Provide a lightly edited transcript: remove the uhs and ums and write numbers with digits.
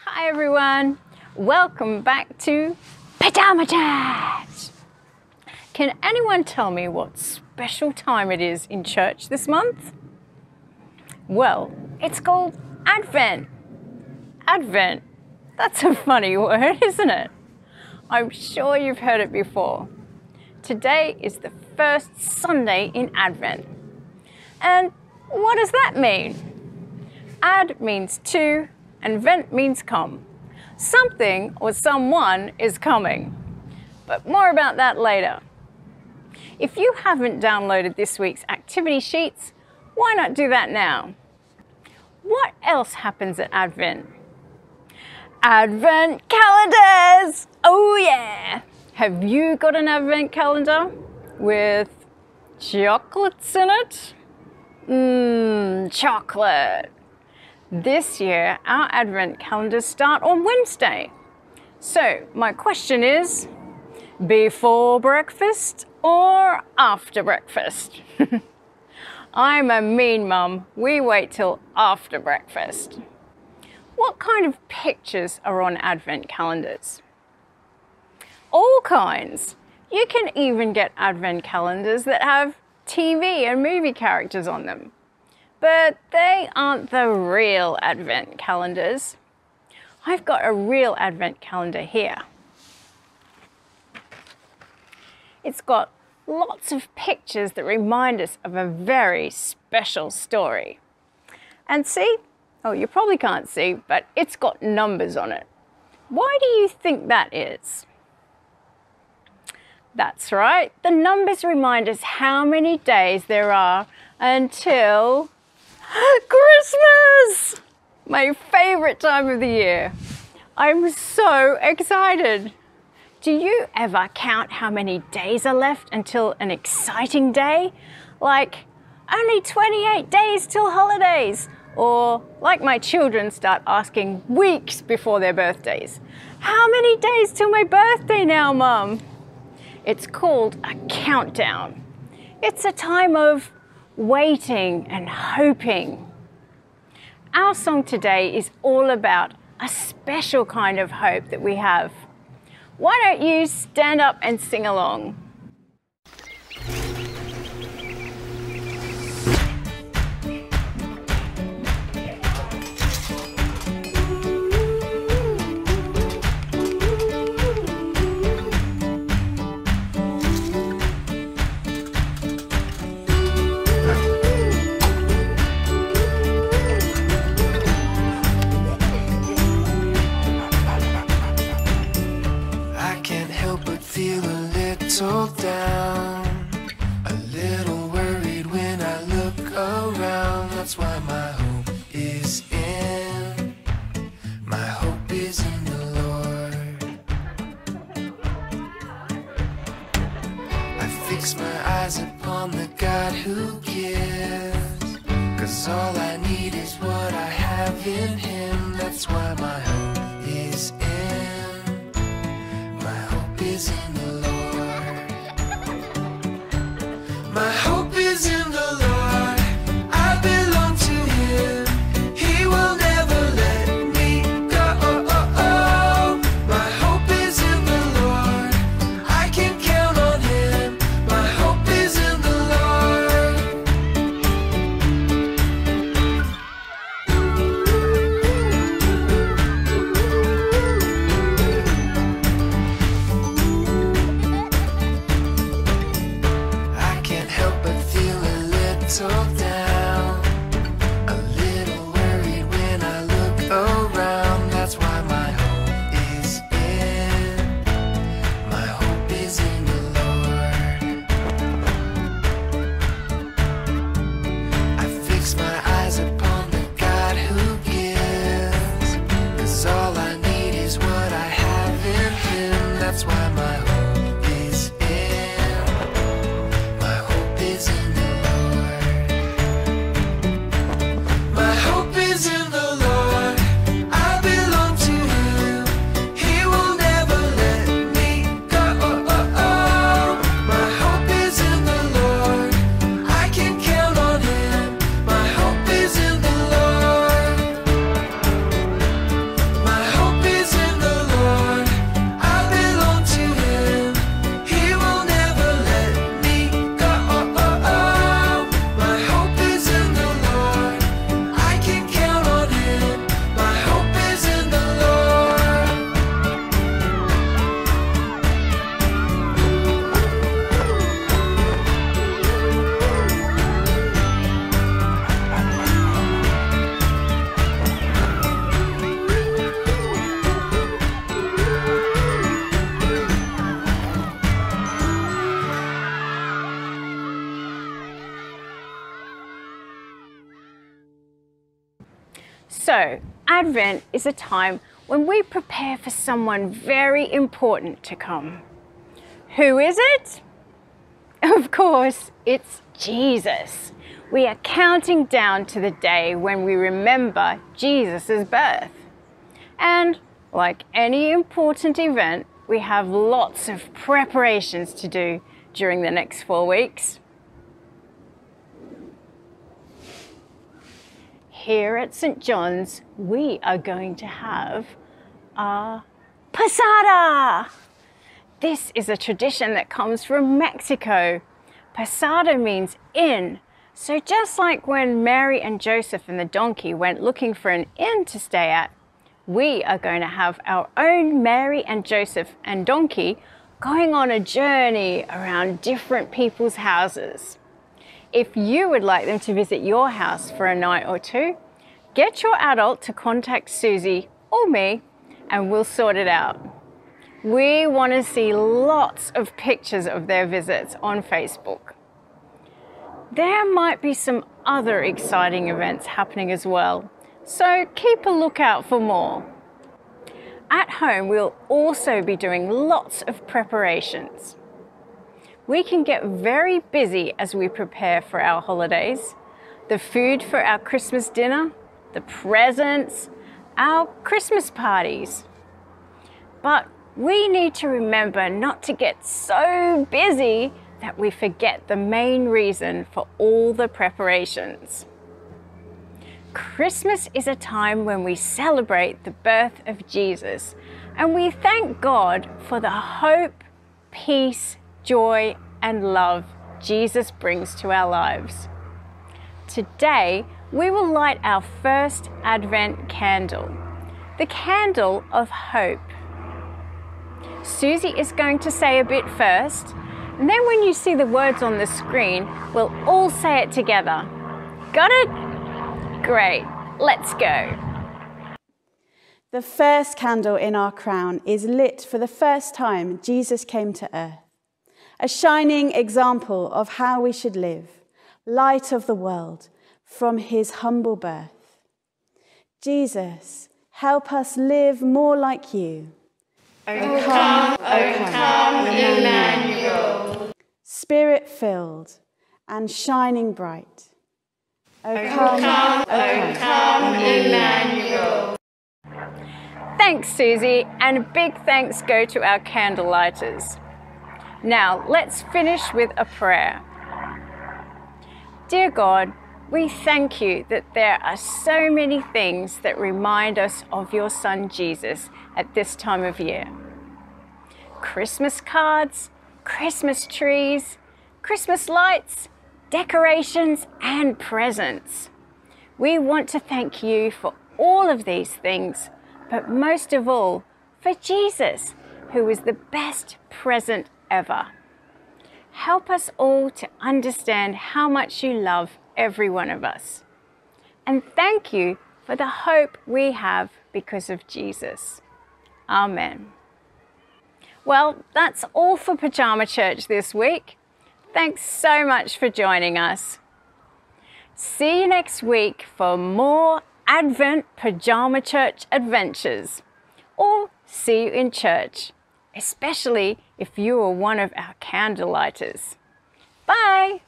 Hi everyone, welcome back to Pyjama Church. Can anyone tell me what special time it is in church this month? Well, it's called Advent. Advent, that's a funny word, isn't it? I'm sure you've heard it before. Today is the first Sunday in Advent. And what does that mean? Ad means to, and vent means come. Something or someone is coming. But more about that later. If you haven't downloaded this week's activity sheets, why not do that now? What else happens at Advent? Advent calendars! Oh yeah! Have you got an Advent calendar with chocolates in it? Chocolate! This year, our Advent calendars start on Wednesday. So, my question is, before breakfast or after breakfast? I'm a mean mum. We wait till after breakfast. What kind of pictures are on Advent calendars? All kinds. You can even get Advent calendars that have TV and movie characters on them. But they aren't the real Advent calendars. I've got a real Advent calendar here. It's got lots of pictures that remind us of a very special story. And see, oh, you probably can't see, but it's got numbers on it. Why do you think that is? That's right, the numbers remind us how many days there are until Christmas! My favorite time of the year. I'm so excited. Do you ever count how many days are left until an exciting day? Like, only 28 days till holidays. Or, like my children start asking weeks before their birthdays. How many days till my birthday now, Mum? It's called a countdown. It's a time of waiting and hoping. Our song today is all about a special kind of hope that we have. Why don't you stand up and sing along? Down, a little worried when I look around. That's why my hope is in the Lord. I fix my eyes upon the God who gives, 'cause all I need is what I have in Him. That's why my hope is in the Lord. My hope is in the Lord, I belong to Him, He will never let me go. My hope is in the Lord, I can count on Him, my hope is in the Lord. So, Advent is a time when we prepare for someone very important to come. Who is it? Of course, it's Jesus. We are counting down to the day when we remember Jesus' birth. And like any important event, we have lots of preparations to do during the next 4 weeks. Here at St. John's, we are going to have a posada. This is a tradition that comes from Mexico. Posada means inn. So just like when Mary and Joseph and the donkey went looking for an inn to stay at, we are going to have our own Mary and Joseph and donkey going on a journey around different people's houses. If you would like them to visit your house for a night or two, get your adult to contact Susie or me and we'll sort it out. We want to see lots of pictures of their visits on Facebook. There might be some other exciting events happening as well, so keep a lookout for more. At home, we'll also be doing lots of preparations. We can get very busy as we prepare for our holidays, the food for our Christmas dinner, the presents, our Christmas parties. But we need to remember not to get so busy that we forget the main reason for all the preparations. Christmas is a time when we celebrate the birth of Jesus and we thank God for the hope, peace, joy, and love Jesus brings to our lives. Today, we will light our first Advent candle, the candle of hope. Susie is going to say a bit first, and then when you see the words on the screen, we'll all say it together. Got it? Great, let's go. The first candle in our crown is lit for the first time Jesus came to earth. A shining example of how we should live, light of the world, from his humble birth. Jesus, help us live more like you. O come, Emmanuel. Spirit-filled and shining bright. O come, Emmanuel. Thanks, Susie, and a big thanks go to our candle lighters. Now, let's finish with a prayer. Dear God, we thank you that there are so many things that remind us of your Son Jesus at this time of year. Christmas cards, Christmas trees, Christmas lights, decorations, and presents. We want to thank you for all of these things, but most of all, for Jesus, who is the best present ever. Help us all to understand how much you love every one of us. And thank you for the hope we have because of Jesus. Amen. Well, that's all for Pyjama Church this week. Thanks so much for joining us. See you next week for more Advent Pyjama Church adventures. Or see you in church, especially if you are one of our candle lighters. Bye!